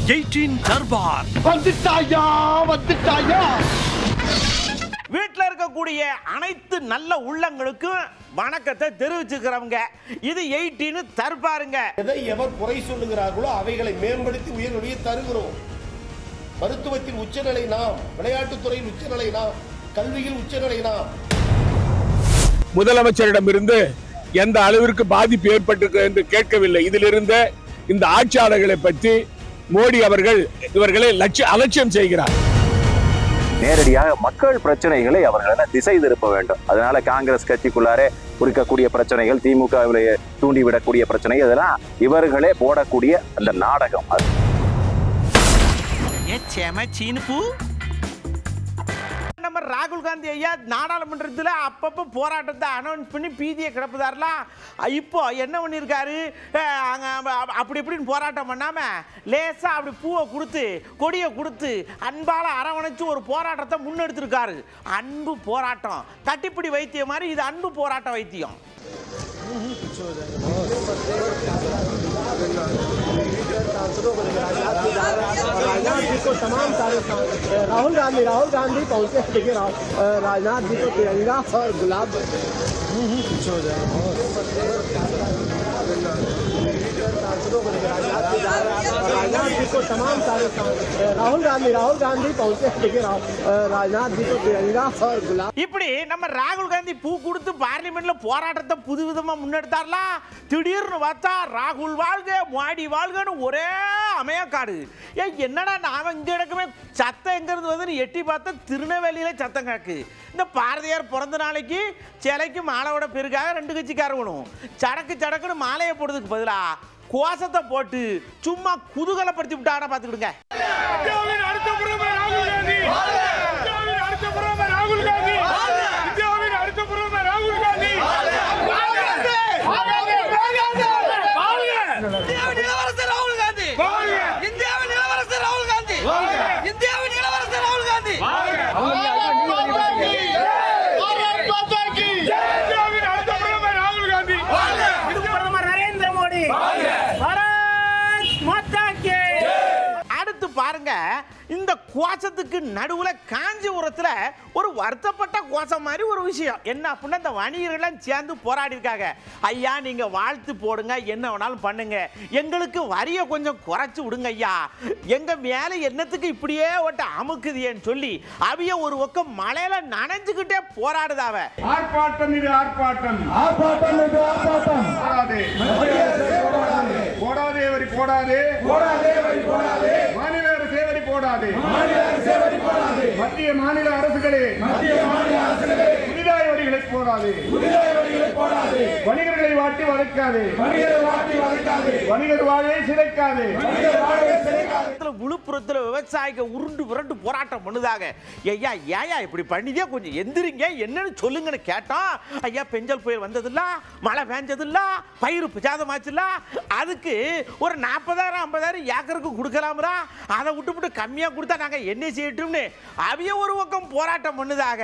18 தர்பார் வந்துட்டாயா. வீட்டில் இருக்கக்கூடிய அனைத்து நல்ல உள்ளங்களுக்கும் வணக்கத்தை தெரிவிச்சுக்கிறவங்க. இது 18 தர்பாருங்க. எதை எவர் குறை சொல்லுகிறார்களோ அவைகளை மேம்படுத்தி உயர்வழியை தருகிறோம். மருத்துவத்தில் உச்சநிலை நாம், விளையாட்டுத்துறையில் உச்சநிலை நாம், கல்வியில் உச்சநிலை நாம். முதலமைச்சரிடமிருந்து எந்த அளவிற்கு பாதிப்பு ஏற்பட்டிருக்கு என்று கேட்கவில்லை. இதிலிருந்து இந்த ஆட்சியாளர்களை பற்றி மோடி அவர்கள் இவர்களை அலட்சியம் செய்கிறார். நேரடியாக மக்கள் பிரச்சனைகளை அவர்கள் திசை திருப்ப வேண்டும். அதனால காங்கிரஸ் கட்சிக்குள்ளாரே குறிக்கக்கூடிய பிரச்சனைகள், திமுகவிலேயே தூண்டிவிடக்கூடிய பிரச்சனை, இதெல்லாம் இவர்களே போடக்கூடிய அந்த நாடகம். நம்ம ராகுல் காந்தி ஐயா நாடாளுமன்றத்தில் அப்பப்போ போராட்டத்தை அனௌன்ஸ் பண்ணி பீதியை கிடப்புதாரலாம். இப்போ என்ன பண்ணியிருக்காரு, அப்படி இப்படின்னு போராட்டம் பண்ணாமல் லேசாக அப்படி பூவை கொடுத்து கொடியை கொடுத்து அன்பால் அரவணைச்சு ஒரு போராட்டத்தை முன்னெடுத்திருக்காரு. அன்பு போராட்டம், தட்டிப்பிடி வைத்தியம் மாதிரி இது அன்பு போராட்ட வைத்தியம். राहुल गांधी पहुंचे। देखिए राजनाथ जी को तिरंगा और गुलाब पीछे हो जाए। राजनाथ जी को तमाम सारे राहुल गांधी पहुंचे। देखिए राजनाथ जी को तिरंगा और गुलाब. இப்படி நம்ம ராகுல் காந்தி பூ கொடுத்து பார்லிமெண்ட்ல போராட்டத்தை புதுவிதமா முன்னெடுத்தாரலாம். திடீர்னு பார்த்தா ராகுல் வாழ்க மோடி வாழ்கன்னு ஒரே அமையக்காடு. என்னடா நாம இங்க இடக்குமே சத்தம் எங்க இருந்து வந்து எட்டி பார்த்தா திருநெல்வேலியில சத்தம் கேக்கு. இந்த பாரதியார் பிறந்த நாளைக்கு சிலைக்கு மாலையோட பெருக்காக 2 கட்சிக்காரங்களும் சடக்குன்னு மாலையை போடுறதுக்கு பதிலா கோஷத்தை போட்டு சும்மா குதூகலப்படுத்தி விட்டான பார்த்துக்கிடுங்க. பாருங்க, இந்த கோஷத்துக்கு நடுவுல காஞ்சிபுரத்துல ஒரு வருத்தப்பட்ட கோஷம் மாதிரி ஒரு விஷயம் என்ன அப்படின்னா, இந்த வணிகர்கள் சேர்ந்து போராடி இருக்காங்க. ஐயா நீங்க வாழ்த்து போடுங்க, என்ன வேணாலும் பண்ணுங்க, எங்களுக்கு வரிய கொஞ்சம் குறைச்சு விடுங்க ஐயா, எங்க மேல என்னத்துக்கு இப்படியே ஓட்ட அமுக்குதியன்னு சொல்லி அவிய ஒரு பக்கம் மழையில நனைஞ்சுக்கிட்டே போராடுதாவ. ஆர்ப்பாட்டம் இது ஆர்ப்பாட்டம், போடாதே வரி போடாதே, மாநில அரசே வரி போடாதே, மத்திய மாநில அரசுகளே புதிதாய வரிகளை போடாதே, வணிகர்களை வாட்டி வளைக்காதே, வணிகர் வாழை சிதைக்காதே. விழுப்புரத்தில் விவசாயிக உருண்டு புரண்டு போராட்டம் பண்ணுதாக. ஐயா ஏயா இப்படி பண்ணிதே, கொஞ்சம் எந்திரிங்க, என்னன்னு சொல்லுங்கன்னு கேட்டோம். ஐயா பெஞ்சல் புயல் வந்ததில்ல, மழை பெஞ்சதில்ல, பயிர் பிஜாதமாச்சுல்ல, அதுக்கு ஒரு 40,000 50,000 ஏக்கருக்கு கொடுக்கலாம்ரா, அதை விட்டு கம்மியா கொடுத்தா நாங்க என்ன செய்யட்டும்னு அவிய ஒரு பக்கம் போராட்டம் பண்ணுதாக.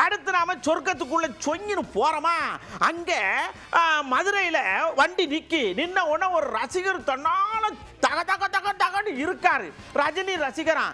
அடுத்து நாம சொர்க்கத்துக்குள்ள சொங்கின்னு போறோமா, அங்க மதுரையில வண்டி நின்ன உடனே ஒரு ரசிகர் தன்னால தக தக தக தகன்னு இருக்காரு. ரஜினி ரசிகரா.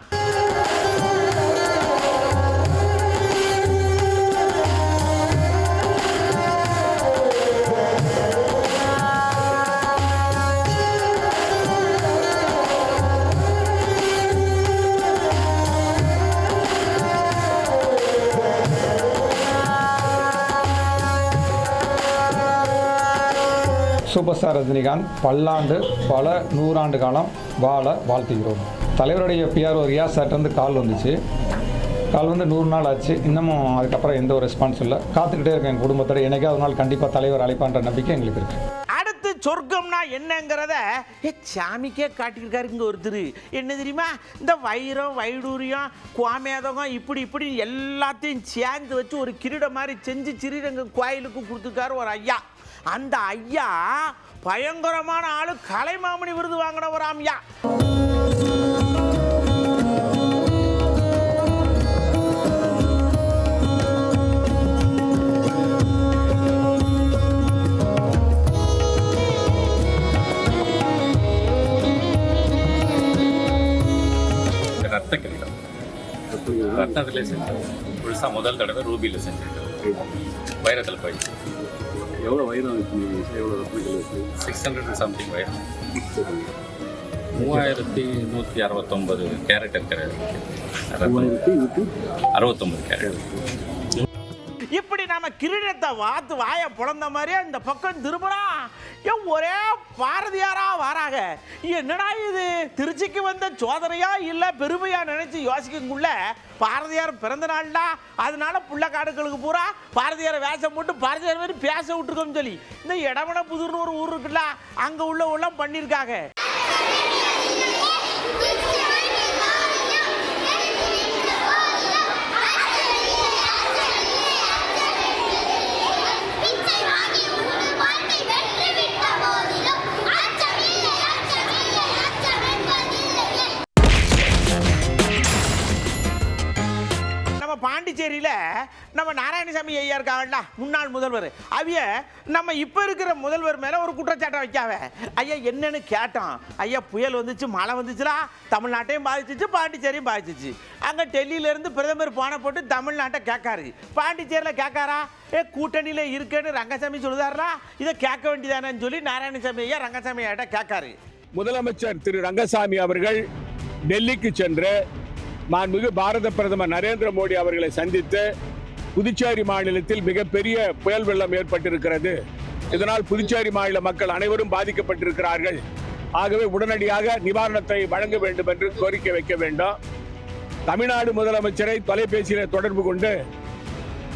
சூப்பர் ஸ்டார் ரஜினிகாந்த் பல்லாண்டு பல 100 ஆண்டு காலம் வாழ வாழ்த்துகிறோம். தலைவருடைய பிஆர்ஓ ரியாஸ் சார்ட்டு கால் வந்துச்சு. கால் வந்து 100 நாள் ஆச்சு, இன்னமும் அதுக்கப்புறம் எந்த ஒரு ரெஸ்பான்ஸ் இல்லை. காத்துக்கிட்டே இருக்கேன் என் குடும்பத்தோட. என்னைக்காவது ஒரு நாள் கண்டிப்பாக தலைவர் அழைப்பான்ற நம்பிக்கை எங்களுக்கு இருக்கு. சொர்க்கம்னா என்னங்கிறத சாமிக்கே காட்டியிருக்காரு இங்கே ஒருத்தர். என்ன தெரியுமா, இந்த வைரம் வைடூரியம் கோமேதகம் இப்படி எல்லாத்தையும் சேர்ந்து வச்சு ஒரு கிரீட மாதிரி செஞ்சு ஸ்ரீரங்கம் கோயிலுக்கு கொடுத்துருக்காரு ஒரு ஐயா. அந்த ஐயா பயங்கரமான ஆளு, கலைமாமணி விருது வாங்கின ஒரு ஐயா. ரத்த கிரீடம் ரத்தத்திலே செஞ்சோம். புதுசாக முதல் தடவை ரூபியில் செஞ்சுருக்கோம். வைரத்தில் போயிடுச்சு. எவ்வளோ வைரம் எவ்வளோ ரத்னங்கள் 600 சம்திங் வைரம். 3169 கேரட் இருக்கிற 69 கேரட். இப்படி நம்ம கிரீடத்தை வாத்து வாய புலந்த மாதிரியே இந்த பக்கம் திரும்பினா ஒரே பாரதியாரா வாராக. என்னடா இது, திருச்சிக்கு வந்த சோதனையா இல்ல பெருமையா நினைச்சு யோசிக்கக்குள்ள பாரதியார் பிறந்த நாள்டா, அதனால புள்ளக்காடுகளுக்கு பூரா பாரதியாரை வேஷம் போட்டு பாரதியார் மாதிரி பேச விட்டுருக்கோம்னு சொல்லி இந்த இடமன புதூர்னு ஒரு ஊர் இருக்குல்ல, அங்க உள்ள பண்ணியிருக்காங்க. பாண்டிச்சேரியில் நம்ம நாராயணசாமி ஐயா இருக்காங்கல்ல, முன்னாள் முதல்வர். அவைய நம்ம இப்போ இருக்கிற முதல்வர் மேலே ஒரு குற்றச்சாட்டை வைக்காவ. ஐயா என்னன்னு கேட்டோம். ஐயா புயல் வந்துச்சு, மழை வந்துச்சுலா, தமிழ்நாட்டையும் பாதிச்சிச்சு, பாண்டிச்சேரியும் பாதிச்சிச்சு. அங்கே டெல்லியிலேருந்து பிரதமர் போன போட்டு தமிழ்நாட்டை கேட்காரு, பாண்டிச்சேரியில் கேட்காரா? கூட்டணியில் இருக்குன்னு ரங்கசாமி சொல்லுதாரா, இதை கேட்க வேண்டியதானு சொல்லி நாராயணசாமி ஐயா ரங்கசாமி ஐயாட்ட கேட்காரு. முதலமைச்சர் திரு ரங்கசாமி அவர்கள் டெல்லிக்கு சென்று மாண்புமிகு பாரத பிரதமர் நரேந்திர மோடி அவர்களை சந்தித்து புதுச்சேரி மாநிலத்தில் மிகப்பெரிய புயல் வெள்ளம் ஏற்பட்டிருக்கிறது, இதனால் புதுச்சேரி மாநில மக்கள் அனைவரும் பாதிக்கப்பட்டிருக்கிறார்கள், ஆகவே உடனடியாக நிவாரணத்தை வழங்க வேண்டும் என்று கோரிக்கை வைக்க வேண்டும். தமிழ்நாடு முதலமைச்சரை தொலைபேசியில் தொடர்பு கொண்டு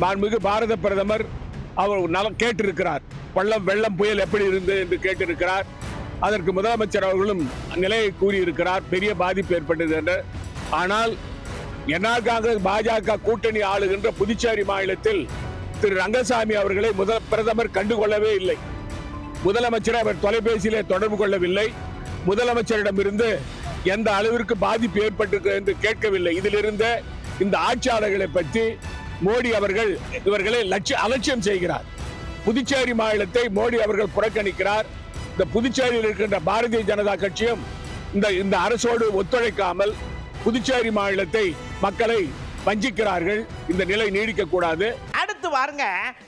மாண்புமிகு பாரத பிரதமர் அவர் கேட்டிருக்கிறார், வெள்ளம் புயல் எப்படி இருந்தது என்று கேட்டிருக்கிறார். அதற்கு முதலமைச்சர் அவர்களும் நிலையை கூறியிருக்கிறார், பெரிய பாதிப்பு ஏற்பட்டது என்று. ஆனால் என்ஆர் காங்கிரஸ் பாஜக கூட்டணி ஆளுகின்ற புதுச்சேரி மாநிலத்தில் திரு ரங்கசாமி அவர்களை பிரதமர் கண்டுகொள்ளவே இல்லை. முதலமைச்சரை அவர் தொலைபேசியிலே தொடர்பு கொள்ளவில்லை. முதலமைச்சரிடமிருந்து எந்த அளவிற்கு பாதிப்பு ஏற்பட்டிருக்கிறது என்று கேட்கவில்லை. இதிலிருந்து இந்த ஆட்சியாளர்களை பற்றி மோடி அவர்கள் இவர்களை அலட்சியம் செய்கிறார். புதுச்சேரி மாநிலத்தை மோடி அவர்கள் புறக்கணிக்கிறார். இந்த புதுச்சேரியில் இருக்கின்ற பாரதிய ஜனதா கட்சியும் இந்த அரசோடு ஒத்துழைக்காமல் புதுச்சேரி மாநிலத்தை மக்களை வஞ்சிக்கிறார்கள். இந்த நிலை நீடிக்க கூடாது. அடுத்து பாருங்க,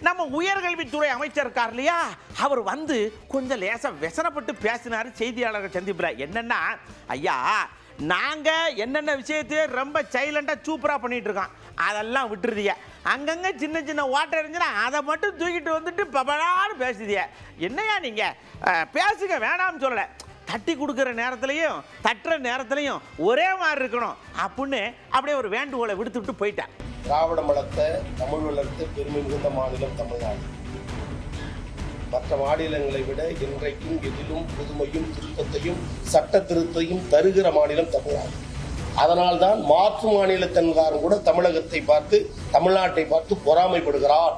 நம்ம உயர்கல்வித்துறை அமைச்சர் இருக்கார் இல்லையா, அவர் வந்து கொஞ்சம் லேசா வெசனப்பட்டு பேசினாரு செய்தியாளர்கள் சந்திப்புல. என்னன்னா, ஐயா நாங்க என்னென்ன விஷயத்தையே ரொம்ப சைலண்டா சூப்பரா பண்ணிட்டு இருக்கோம், அதெல்லாம் விட்டுருதிய. அங்கங்க சின்ன சின்ன ஓட்டை இருந்துச்சுன்னா அதை மட்டும் தூக்கிட்டு வந்துட்டு பபடான்னு பேசுதிய. என்னையா நீங்க பேசுங்க, வேணாம்னு சொல்லலை, தட்டி கொடுக்குற நேரத்திலையும் தட்டுற நேரத்திலையும் ஒரே மாதிரி இருக்கணும் அப்படின்னு அப்படியே ஒரு வேண்டுகோளை விடுத்துட்டு போயிட்டேன். திராவிட வளர்த்த தமிழ் வளர்த்த பெருமை மிகுந்த மாநிலம் தமிழ்நாடு. மற்ற மாநிலங்களை விட இன்றைக்கும் எதிலும் புதுமையும் திருத்தத்தையும் சட்ட திருத்தையும் தருகிற மாநிலம் தமிழ்நாடு. அதனால்தான் மாற்று மாநிலத்தினரும் கூட தமிழகத்தை பார்த்து தமிழ்நாட்டை பார்த்து பொறாமைப்படுகிறார்.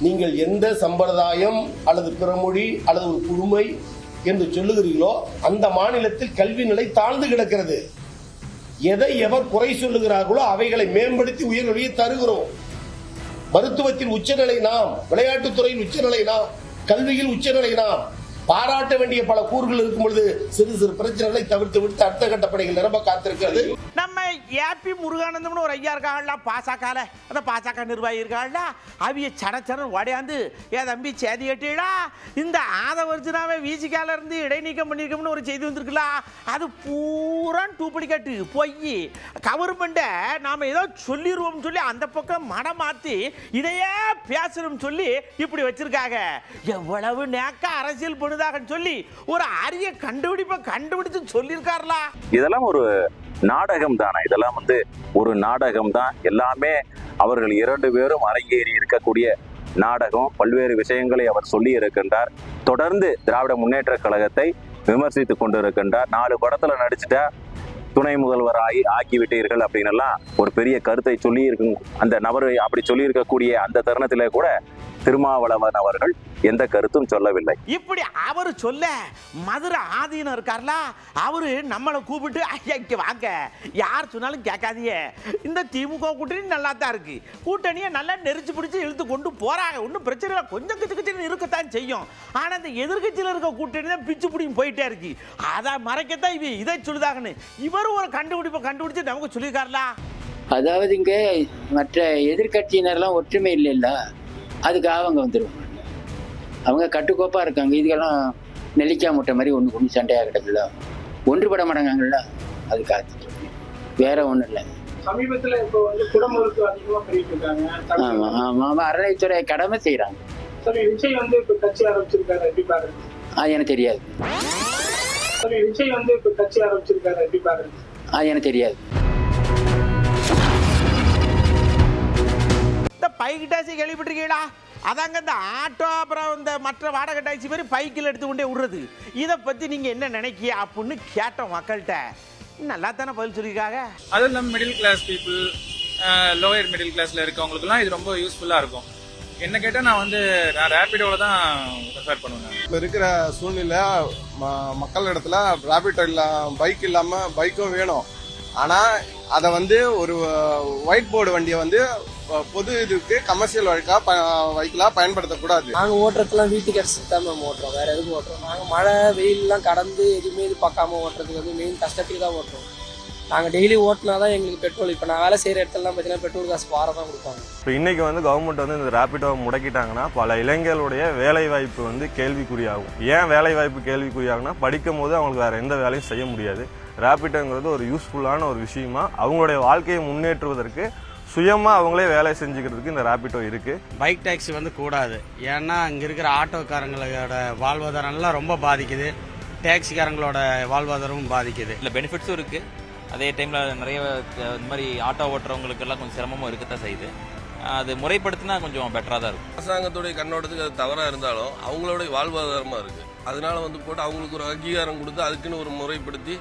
நீங்கள் எந்த சம்பிரதாயம் அல்லது பிறமொழி அல்லது ஒரு புதுமை என்று சொல்லுகிறீர்களோ அந்த மாநிலத்தில் கல்வி நிலை தாழ்ந்து கிடக்கிறது. எதை எவர் குறை சொல்லுகிறார்களோ அவைகளை மேம்படுத்தி உயர்கல்வியை தருகிறோம். மருத்துவத்தில் உச்சநிலை நாம், விளையாட்டுத்துறையில் உச்சநிலை நாம், கல்வியில் உச்சநிலை நாம். பாராட்ட வேண்டிய பல கூறுகள் இருக்கும் பொழுது சிறு சிறு பிரச்சனைகளை தவிர்த்து விட்டு அடுத்த கட்ட பணிகள் நிரம்ப காத்திருக்கிறது. நம்ம ஏபி முருகானந்தம்னு ஒரு ஐயா இருக்காங்கல்ல, பாசகால அந்த பாசக நிர்வாகி இருக்காங்கல்ல, அவிய சடச்சடன் உடையாந்து ஏன் தம்பி சேதி கட்டிடா இந்த ஆதவர்ஜனாவை வீசிக்கால இருந்து இடைநீக்கம் பண்ணிருக்கோம்னு ஒரு செய்தி வந்திருக்குல்ல, அது பூரா டூப்ளிகேட்டு பொய். கவர்மெண்ட்டை நாம ஏதோ சொல்லிடுவோம்னு சொல்லி அந்த பக்கம் மனம் மாற்றி இதையே பேசணும்னு சொல்லி இப்படி வச்சிருக்காங்க. எவ்வளவு நேக்க அரசியல் சொல்லி ஒரு அரிய கண்டுபிடிச்சு சொல்லியிருக்காருல. இதெல்லாம் ஒரு நாடகம் தானே? இதெல்லாம் ஒரு நாடகம் தான். எல்லாமே அவர்கள் இரண்டு பேரும் அரங்கேறி இருக்கக்கூடிய நாடகம், பல்வேறு விஷயங்களை அவர் சொல்லி இருக்கின்றார். தொடர்ந்து திராவிட முன்னேற்ற கழகத்தை விமர்சித்து கொண்டு இருக்கின்றார். 4 படத்துல நடிச்சுட்டா துணை முதல்வர் ஆக்கிவிட்டீர்கள் அப்படின்னு எல்லாம் ஒரு பெரிய கருத்தை சொல்லி இருக்கும். அந்த நபர் அப்படி சொல்லி இருக்கக்கூடிய அந்த தருணத்திலே கூட திருமாவளவன் அவர்கள் எந்த கருத்தும் சொல்லவில்லை. இப்படி அவர் சொல்ல மதுரை ஆதீனம் இருக்கார்ல, அவரு நம்மளை கூப்பிட்டு ஐயா இங்க வாங்க, யார் சொன்னாலும் கேட்காதீங்க, இந்த திமுக கூட்டணி நல்லா தான் இருக்கு, கூட்டணியை நல்லா நெரிச்சு பிடிச்சி இழுத்து கொண்டு போறாங்க, ஒன்றும் பிரச்சனை இல்லை, கொஞ்சம் கிச்சு கிச்சு இருக்கத்தான் செய்யும், ஆனா இந்த எதிர்கட்சியில் இருக்க கூட்டணி தான் பிச்சு பிடிக்கும் போயிட்டே இருக்கு, அதை மறைக்கத்தான் இதை சொல்லுதாங்கன்னு இவர் ஒரு கண்டுபிடிப்பை கண்டுபிடிச்சு நமக்கு சொல்லியிருக்காருல. அதாவது இங்க மற்ற எதிர்கட்சியினர்லாம் ஒற்றுமை இல்லைல்ல, அதுக்காக அவங்க வந்துடுவாங்க. அவங்க கட்டுக்கோப்பாக இருக்காங்க. இதுக்கெல்லாம் நெல்லிக்காய் முட்டை மாதிரி ஒன்று ஒன்று சண்டையாக கிடக்குல்ல, ஒன்றுபட மாட்டாங்கல்ல, அது காத்துட்டு வேற ஒன்றும் இல்லை. சமீபத்தில் இப்போ வந்து குடமுழுக்கு அதிகமாக பண்ணிட்டு இருக்காங்க. ஆமாம் ஆமாம் ஆமாம், அறநிலைத்துறை கடமை செய்கிறாங்க. சரி, விஜய் வந்து இப்போ கட்சி ஆரம்பிச்சிருக்காரு, எப்படி பாருங்க? அது எனக்கு தெரியாது. சரி, விஜய் வந்து இப்போ கட்சி ஆரம்பிச்சிருக்காரு, எப்படி பாருங்க? அது எனக்கு தெரியாது. இந்த பைக் டாக்ஸி கேள்விப்பட்டிருக்கீங்களா? அதாங்க இந்த ஆட்டோ அப்புறம் இந்த மற்ற வாடகை டாக்ஸி மாதிரி பைக்கில் எடுத்து கொண்டே விடுறது, இதை பற்றி நீங்கள் என்ன நினைக்கிய அப்படின்னு கேட்டோம் மக்கள்கிட்ட. நல்லா தானே பதில் சொல்லியிருக்காங்க. அதுவும் இல்லாமல் middle class people, lower middle கிளாஸில் இருக்கவங்களுக்குலாம் இது ரொம்ப யூஸ்ஃபுல்லாக இருக்கும். என்ன கேட்டால் நான் ரேபிடோவில் தான் ப்ரிஃபர் பண்ணுவேன். இப்போ இருக்கிற சூழ்நிலை மக்கள் இடத்துல ரேபிடோ பைக் இல்லாமல் பைக்கும் வேணும். ஆனால் அதை ஒரு ஒயிட் போர்டு வண்டியை பொது இதுக்கு கமர்ஷியல் வைக்கலா பயன்படுத்தக்கூடாது. நாங்கள் ஓட்டுறதுலாம் வீட்டுக்கு அடிச்சுட்டு தான் நம்ம ஓட்டுறோம், வேற எதுவும் ஓட்டுறோம். நாங்கள் மழை வெயிலெலாம் கடந்து எதுவுமே இது பார்க்காம ஓட்டுறதுக்கு மெயின் கஷ்டத்துக்கு தான் ஓட்டுறோம். நாங்கள் டெய்லி ஓட்டினா தான் எங்களுக்கு பெட்ரோல், இப்போ நான் வேலை செய்கிற இடத்துலலாம் பார்த்தீங்கன்னா பெட்ரோல் காசு வார தான் கொடுப்பாங்க. இப்போ இன்றைக்கி கவர்மெண்ட் இந்த ரேபிடோவை முடக்கிட்டாங்கன்னா பல இளைஞர்களுடைய வேலைவாய்ப்பு கேள்விக்குறியாகும். ஏன் வேலைவாய்ப்பு கேள்விக்குறியாகும்னா, படிக்கும் போது அவங்களுக்கு வேறு எந்த வேலையும் செய்ய முடியாது. ரேபிடோங்கிறது ஒரு யூஸ்ஃபுல்லான ஒரு விஷயமா அவங்களுடைய வாழ்க்கையை முன்னேற்றுவதற்கு சுயமாக அவங்களே வேலை செஞ்சுக்கிறதுக்கு இந்த ரேபிடோ இருக்குது. பைக் டாக்ஸி கூடாது, ஏன்னா இங்கே இருக்கிற ஆட்டோக்காரங்களோட வாழ்வாதாரம்லாம் ரொம்ப பாதிக்குது, டாக்ஸிக்காரங்களோட வாழ்வாதாரமும் பாதிக்குது. இல்லை பெனிஃபிட்ஸும் இருக்குது, அதே டைமில் நிறைய இந்த மாதிரி ஆட்டோ ஓட்டுறவங்களுக்கெல்லாம் கொஞ்சம் சிரமமும் இருக்கத்தான் செய்யுது. அது முறைப்படுத்தினா கொஞ்சம் பெட்டராக தான் இருக்கும். அரசாங்கத்துடைய கண்ணோட்டத்துக்கு அது தவறாக இருந்தாலும் அவங்களுடைய வாழ்வாதாரமாக இருக்குது. அதனால போட்டு அவங்களுக்கு ஒரு அங்கீகாரம் கொடுத்து அதுக்குன்னு ஒரு முறைப்படுத்தி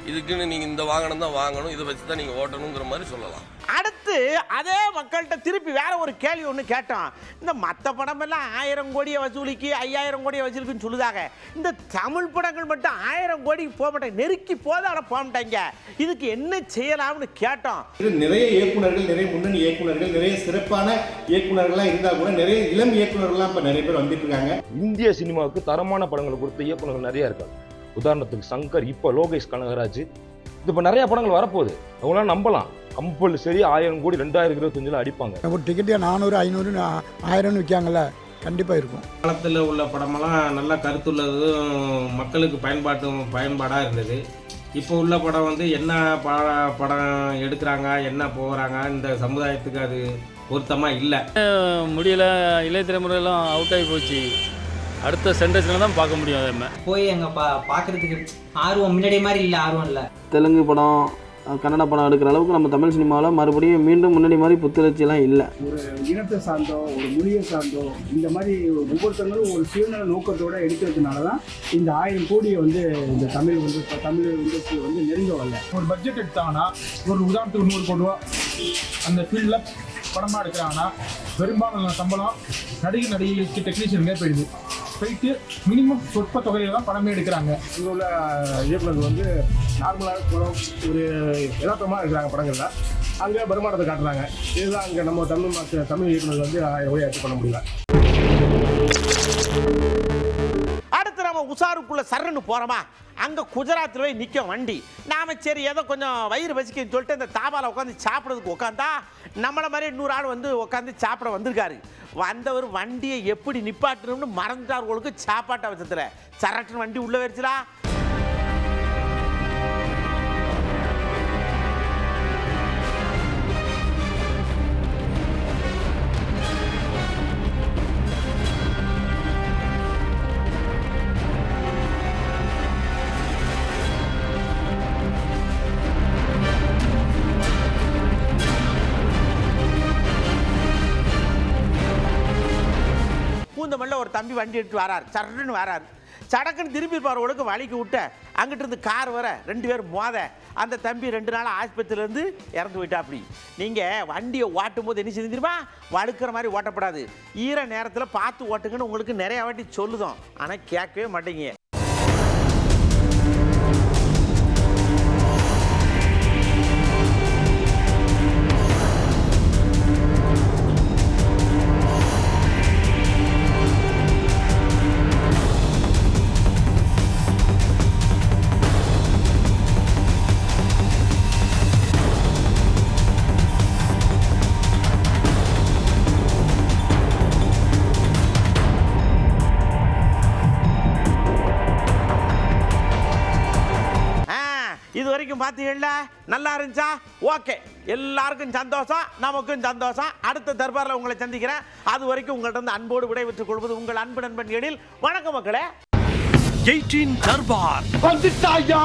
இதுக்குன்னு நீங்கள் இந்த வாகனம் தான் வாங்கணும், இதை வச்சு தான் நீங்கள் ஓட்டணுங்கிற மாதிரி சொல்லலாம். அடுத்து அதே மக்கள்கிட்ட திருப்பி வேற ஒரு கேள்வி ஒன்று கேட்டோம். இந்த மற்ற படமெல்லாம் 1000 கோடியை வசூலிக்கு 5000 கோடியை வசூலிக்குன்னு சொல்லுதாங்க, இந்த தமிழ் படங்கள் மட்டும் 1000 கோடிக்கு போக மாட்டாங்க, நெருக்கி போதாட போக மாட்டாங்க, இதுக்கு என்ன செய்யலாம்னு கேட்டோம். நிறைய இயக்குநர்கள், நிறைய முன்னணி இயக்குநர்கள், நிறைய சிறப்பான இயக்குநர்கள்லாம் இருந்தால் கூட நிறைய இளம் இயக்குநர்கள்லாம் இப்போ நிறைய பேர் வந்துட்டு இருக்காங்க. இந்திய சினிமாவுக்கு தரமான படங்களை கொடுத்த இயக்குநர்கள் நிறைய இருக்காங்க. உதாரணத்துக்கு சங்கர், இப்போ லோகேஷ் கனகராஜ், இது இப்போ நிறைய படங்கள் வரப்போகுது, அவங்களாம் நம்பலாம். கம்பல்சரி 1000 கோடி 2025 அடிப்பாங்க. ஒரு டிக்கெட்டே 400, 500, 1000 விற்காங்கல்ல, கண்டிப்பாக இருக்கும். காலத்தில் உள்ள படமெல்லாம் நல்ல கருத்துள்ளதும் மக்களுக்கு பயன்பாடாக இருந்தது. இப்போ உள்ள படம் என்ன படம் எடுக்கிறாங்க, என்ன போகிறாங்க, இந்த சமுதாயத்துக்கு அது பொருத்தமாக இல்லை. முடியல, இளைய தலைமுறையெல்லாம் அவுட் ஆகி போச்சு, அடுத்த சென்டர்ஸில் தான் பார்க்க முடியும். அதை போய் அங்கே பார்க்குறதுக்கு ஆர்வம் முன்னாடி மாதிரி இல்லை, ஆர்வம் இல்லை. தெலுங்கு படம், கன்னட படம் எடுக்கிற அளவுக்கு நம்ம தமிழ் சினிமாவில் மறுபடியும் மீண்டும் முன்னாடி மாதிரி புத்துணர்ச்சியெல்லாம் இல்லை. ஒரு இனத்தை சார்ந்தோ ஒரு மொழியை சார்ந்தோ இந்த மாதிரி ஒவ்வொருத்தங்களும் ஒரு சுயநல நோக்கத்தோடு எடுக்கிறதுனால தான் இந்த 1000 கோடியை இந்த தமிழ் இண்டஸ்ட்ரி நெருங்க வரல. ஒரு பட்ஜெட் எடுத்தாங்கன்னா, ஒரு உதாரணத்துக்கு 100 கோடி ரூபா அந்த ஃபீல்டில் படமாக எடுக்கிறாங்கன்னா பெரும்பாலான சம்பளம் நடிகைகளுக்கு டெக்னீஷியனுக்கே போயிட்டு மினிமம் சொற்ப தொகையில் தான் படமே எடுக்கிறாங்க. இங்கே உள்ள இயக்குநர்கள் நார்மலாக படம் ஒரு யதார்த்தமாக இருக்கிறாங்க படங்களில், அங்கே வருமானத்தை காட்டுறாங்க. இதுதான் அங்கே நம்ம தமிழ் இயக்குநர்கள் 1000 கோடி அச்சீவ் பண்ண முடியல. அடுத்து நம்ம உசாருக்குள்ள சரன்னு போகிறோமா, அங்கே குஜராத்தில் போய் நிற்கும் வண்டி, நாம் சரி ஏதோ கொஞ்சம் வயிறு பசிக்குன்னு சொல்லிட்டு இந்த தாபாவில் உட்காந்து சாப்பிட்றதுக்கு உட்காந்தா நம்மளை மாதிரி 100 ஆள் உட்காந்து சாப்பிட வந்திருக்காரு. வந்தவர் வண்டியை எப்படி நிப்பாட்டணும்னு மறந்துட்டார், உங்களுக்கு சாப்பாட்டு அவசரத்தில் சரட்டுன்னு வண்டி உள்ள வச்சுடா. தம்பி வண்டி எடுத்து வராரு, சர்ன்னு வராரு. சடக்குன்னு திரும்பி போகிறவங்களுக்கு வலிக்கு விட்ட அங்கிட்டு இருந்து கார் வர 2 பேர் மோத அந்த தம்பி 2 நாள் ஆஸ்பத்திரியிலேருந்து இறந்து போயிட்டா. அப்படி நீங்கள் வண்டியை ஓட்டும் போது என்ன செய்ய தெரியுமா, வழுக்கிற மாதிரி ஓட்டப்படாது, ஈர நேரத்தில் பார்த்து ஓட்டுங்கன்னு உங்களுக்கு நிறைய வாட்டி சொல்லுதோம், ஆனால் கேட்கவே மாட்டேங்க. இது வரைக்கும் பார்த்தீங்களா, நல்லா இருந்துச்சா? ஓகே, எல்லாருக்கும் சந்தோஷம், நமக்கும் சந்தோஷம். அடுத்த தர்பாரில் உங்களை சந்திக்கிறேன். அது வரைக்கும் உங்கள்கிட்ட இருந்து அன்போடு விடைபெற்றுக் கொள்வது உங்கள் அன்பு நண்பன் எழில். வணக்கம் மக்களே. 18 தர்பார் வந்துட்டாயா.